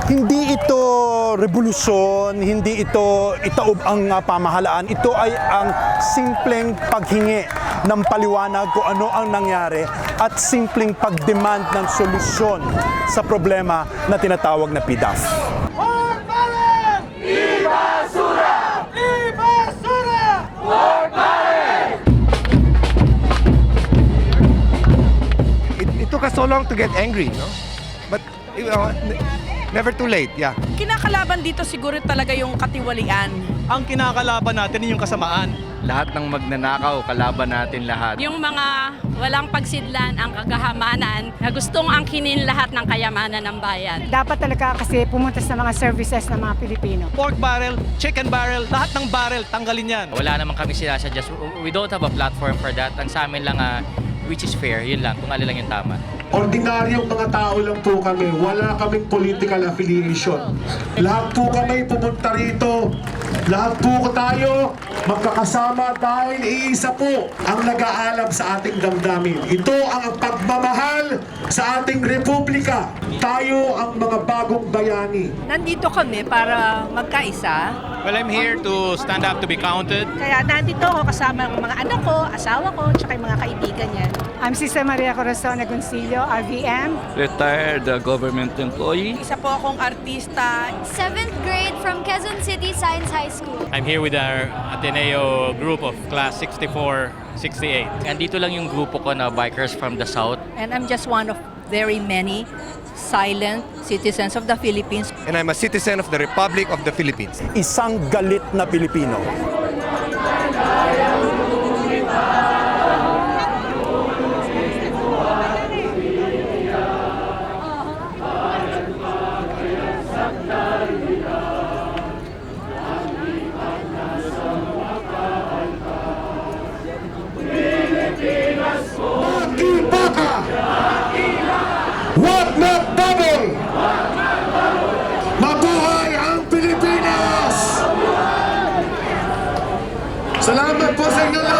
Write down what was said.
Hindi ito revolusyon, hindi ito itaob ang pamahalaan. Ito ay ang simpleng paghingi ng paliwanag kung ano ang nangyari at simpleng pagdemand ng solusyon sa problema na tinatawag na PDAF. It took us so long to get angry, no? But never too late, yeah. Kinakalaban dito siguro talaga yung katiwalian. Ang kinakalaban natin yung kasamaan. Lahat ng magnanakaw, kalaban natin lahat. Yung mga walang pagsidlan, ang kagahamanan, na gustong angkinin lahat ng kayamanan ng bayan. Dapat talaga kasi pumunta sa mga services ng mga Pilipino. Pork barrel, chicken barrel, lahat ng barrel, tanggalin yan. Wala naman kami sinasuggest. We don't have a platform for that. Ang sa amin lang, which is fair, yun lang, kung alin lang yung tama. Ordinaryong mga tao lang po kami. Wala kaming political affiliation. Lahat po kami pumunta rito. Lahat po tayo magkakasama dahil iisa po ang nag-aalam sa ating damdamin. Ito ang pagmamahal sa ating republika. Tayo ang mga bagong bayani. Nandito kami para magkaisa. Well, I'm here to stand up to be counted. Kaya nandito ako kasama ang mga anak ko, asawa ko, tsaka yung mga kaibigan niya. I'm Sister Maria Corazon Agoncillo, RVM. Retired government employee. Isa po akong artista. 7th grade from Quezon City Science High School. I'm here with our Ateneo group of class 64-68. Andito lang yung grupo ko na bikers from the south. And I'm just one of very many silent citizens of the Philippines. And I'm a citizen of the Republic of the Philippines. Isang galit na Pilipino. Makibaka! Wag magbabol! Mabuhay ang Pilipinas! Salamat po sa inyo lahat!